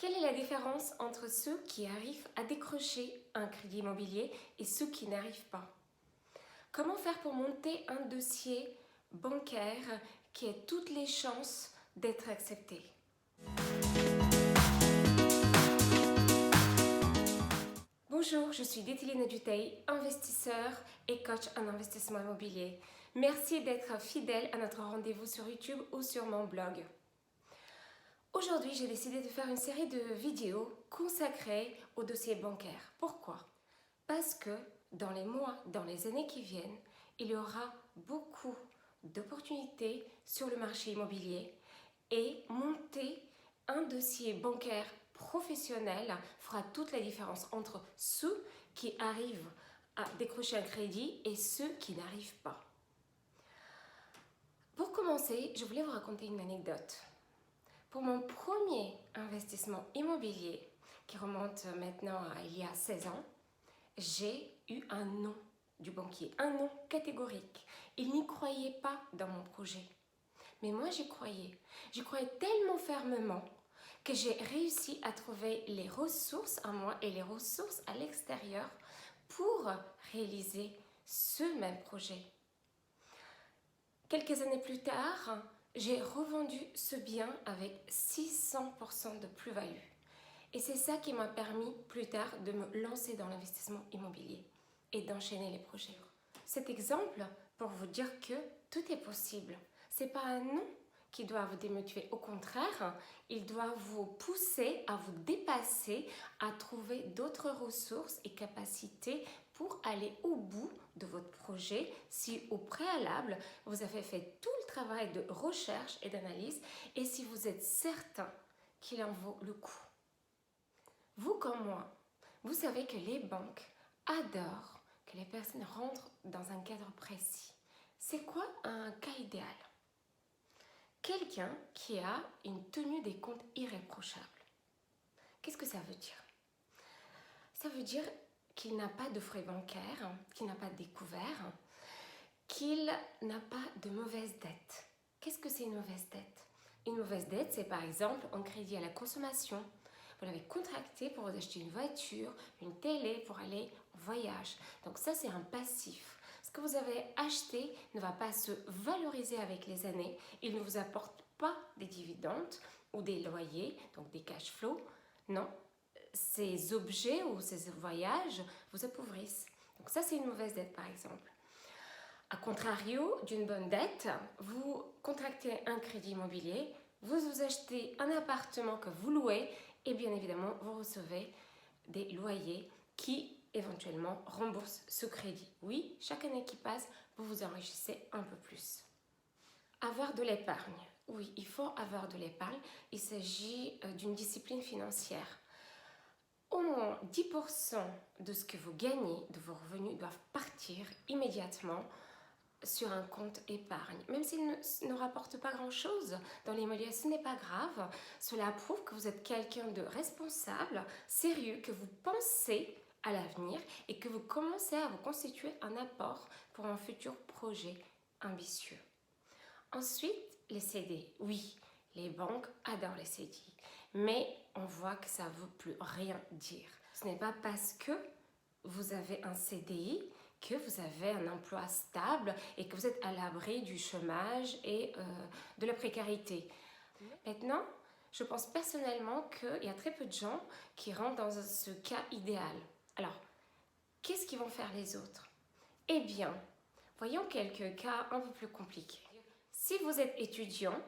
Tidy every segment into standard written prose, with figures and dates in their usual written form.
Quelle est la différence entre ceux qui arrivent à décrocher un crédit immobilier et ceux qui n'arrivent pas? Comment faire pour monter un dossier bancaire qui ait toutes les chances d'être accepté? Bonjour, je suis Détiline Duteil, investisseur et coach en investissement immobilier. Merci d'être fidèle à notre rendez-vous sur YouTube ou sur mon blog. Aujourd'hui, j'ai décidé de faire une série de vidéos consacrées au dossier bancaire. Pourquoi? Parce que dans les mois, dans les années qui viennent, il y aura beaucoup d'opportunités sur le marché immobilier et monter un dossier bancaire professionnel fera toute la différence entre ceux qui arrivent à décrocher un crédit et ceux qui n'arrivent pas. Pour commencer, je voulais vous raconter une anecdote. Pour mon premier investissement immobilier, qui remonte maintenant à il y a 16 ans, j'ai eu un non du banquier, un non catégorique. Il n'y croyait pas dans mon projet. Mais moi, j'y croyais. J'y croyais tellement fermement que j'ai réussi à trouver les ressources à moi et les ressources à l'extérieur pour réaliser ce même projet. Quelques années plus tard, j'ai revendu ce bien avec 600% de plus-value. Et c'est ça qui m'a permis plus tard de me lancer dans l'investissement immobilier et d'enchaîner les projets. Cet exemple pour vous dire que tout est possible. Ce n'est pas un non qui doit vous démotiver. Au contraire, il doit vous pousser à vous dépasser, à trouver d'autres ressources et capacités pour aller au bout de votre projet si au préalable, vous avez fait tout le travail de recherche et d'analyse et si vous êtes certain qu'il en vaut le coup. Vous comme moi, vous savez que les banques adorent que les personnes rentrent dans un cadre précis. C'est quoi un cas idéal? Quelqu'un qui a une tenue des comptes irréprochable. Qu'est-ce que ça veut dire? Ça veut dire qu'il n'a pas de frais bancaires, qu'il n'a pas de découvert, qu'il n'a pas de mauvaise dette. Qu'est-ce que c'est une mauvaise dette? Une mauvaise dette, c'est par exemple un crédit à la consommation. Vous l'avez contracté pour vous acheter une voiture, une télé pour aller en voyage. Donc ça, c'est un passif. Ce que vous avez acheté ne va pas se valoriser avec les années. Il ne vous apporte pas des dividendes ou des loyers, donc des cash flows. Non, ces objets ou ces voyages vous appauvrissent. Donc ça, c'est une mauvaise dette, par exemple. A contrario d'une bonne dette, vous contractez un crédit immobilier, vous achetez un appartement que vous louez et bien évidemment, vous recevez des loyers qui éventuellement remboursent ce crédit. Oui, chaque année qui passe, vous vous enrichissez un peu plus. Avoir de l'épargne. Oui, il faut avoir de l'épargne. Il s'agit d'une discipline financière. Au moins 10% de ce que vous gagnez, de vos revenus, doivent partir immédiatement sur un compte épargne. Même s'il ne rapporte pas grand-chose dans l'immobilier, ce n'est pas grave. Cela prouve que vous êtes quelqu'un de responsable, sérieux, que vous pensez à l'avenir et que vous commencez à vous constituer un apport pour un futur projet ambitieux. Ensuite, les CDI. Oui, les banques adorent les CDI, mais on voit que ça ne veut plus rien dire. Ce n'est pas parce que vous avez un CDI que vous avez un emploi stable et que vous êtes à l'abri du chômage et de la précarité. Maintenant, je pense personnellement qu'il y a très peu de gens qui rentrent dans ce cas idéal. Alors, qu'est-ce qu'ils vont faire les autres? Eh bien, voyons quelques cas un peu plus compliqués. Si vous êtes étudiant,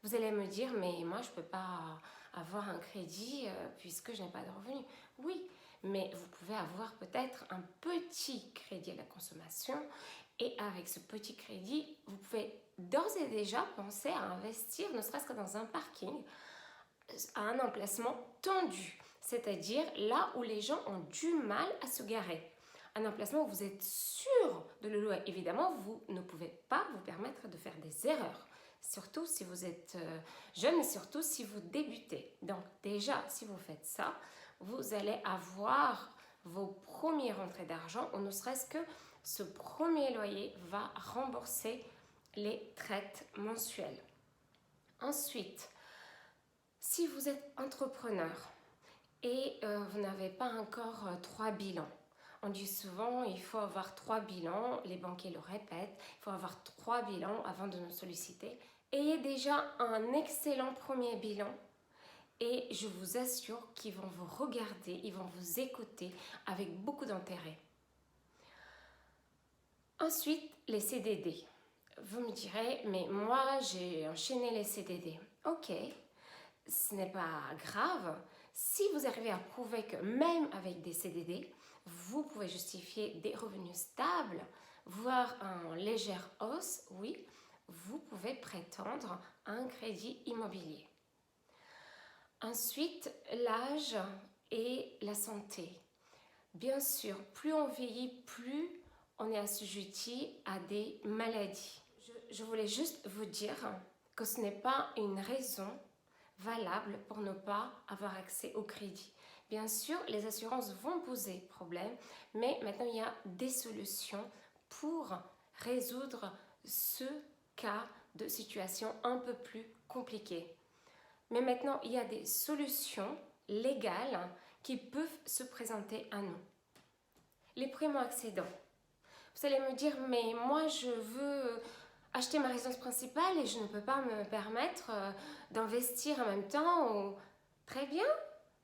vous allez me dire, mais moi je ne peux pas avoir un crédit puisque je n'ai pas de revenus. Oui, mais vous pouvez avoir peut-être un petit crédit à la consommation et avec ce petit crédit, vous pouvez d'ores et déjà penser à investir, ne serait-ce que dans un parking, à un emplacement tendu, c'est-à-dire là où les gens ont du mal à se garer. Un emplacement où vous êtes sûr de le louer. Évidemment, vous ne pouvez pas vous permettre de faire des erreurs, surtout si vous êtes jeune et surtout si vous débutez. Donc déjà, si vous faites ça, vous allez avoir vos premières rentrées d'argent ou ne serait-ce que ce premier loyer va rembourser les traites mensuelles. Ensuite, si vous êtes entrepreneur, et vous n'avez pas encore 3 bilans. On dit souvent il faut avoir 3 bilans, les banquiers le répètent, il faut avoir 3 bilans avant de nous solliciter. Ayez déjà un excellent premier bilan et je vous assure qu'ils vont vous regarder, ils vont vous écouter avec beaucoup d'intérêt. Ensuite, les CDD. Vous me direz, mais moi j'ai enchaîné les CDD. Ok, ce n'est pas grave. Si vous arrivez à prouver que même avec des CDD, vous pouvez justifier des revenus stables, voire une légère hausse, oui, vous pouvez prétendre à un crédit immobilier. Ensuite, l'âge et la santé. Bien sûr, plus on vieillit, plus on est assujetti à des maladies. Je voulais juste vous dire que ce n'est pas une raison valable pour ne pas avoir accès au crédit. Bien sûr, les assurances vont poser problème, mais maintenant il y a des solutions pour résoudre ce cas de situation un peu plus compliquée. Mais maintenant, il y a des solutions légales qui peuvent se présenter à nous. Les primo-accédants. Vous allez me dire, mais moi je veux acheter ma résidence principale et je ne peux pas me permettre d'investir en même temps. Très bien,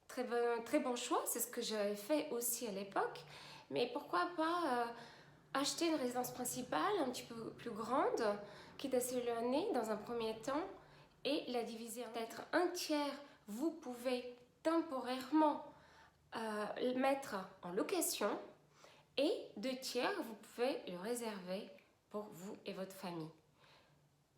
très bon choix, c'est ce que j'avais fait aussi à l'époque. Mais pourquoi pas acheter une résidence principale un petit peu plus grande, quitte à s'éloigner dans un premier temps et la diviser peut-être un tiers, vous pouvez temporairement mettre en location et 2 tiers, vous pouvez le réserver pour vous et votre famille.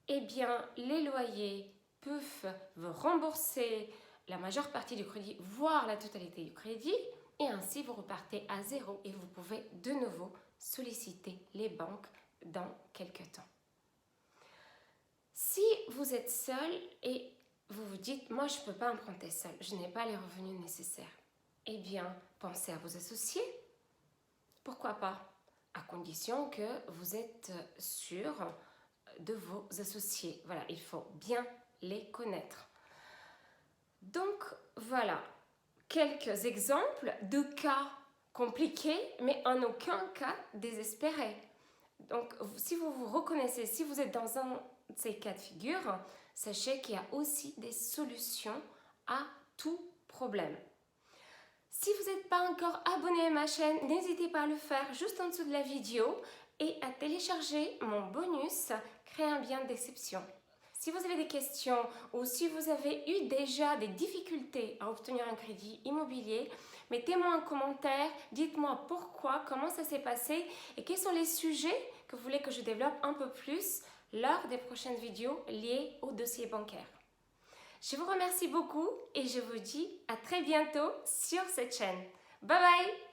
Eh bien, les loyers peuvent vous rembourser la majeure partie du crédit, voire la totalité du crédit, et ainsi vous repartez à zéro et vous pouvez de nouveau solliciter les banques dans quelques temps. Si vous êtes seul et vous vous dites, moi je ne peux pas emprunter seul, je n'ai pas les revenus nécessaires, eh bien, pensez à vos associés. Pourquoi pas? À condition que vous êtes sûr de vos associés. Voilà, il faut bien les connaître. Donc, voilà quelques exemples de cas compliqués, mais en aucun cas désespérés. Donc, si vous vous reconnaissez, si vous êtes dans un de ces cas de figure, sachez qu'il y a aussi des solutions à tout problème. Si vous n'êtes pas encore abonné à ma chaîne, n'hésitez pas à le faire juste en dessous de la vidéo et à télécharger mon bonus Créer un bien d'exception. Si vous avez des questions ou si vous avez eu déjà des difficultés à obtenir un crédit immobilier, mettez-moi en commentaire, dites-moi pourquoi, comment ça s'est passé et quels sont les sujets que vous voulez que je développe un peu plus lors des prochaines vidéos liées au dossier bancaire. Je vous remercie beaucoup et je vous dis à très bientôt sur cette chaîne. Bye bye!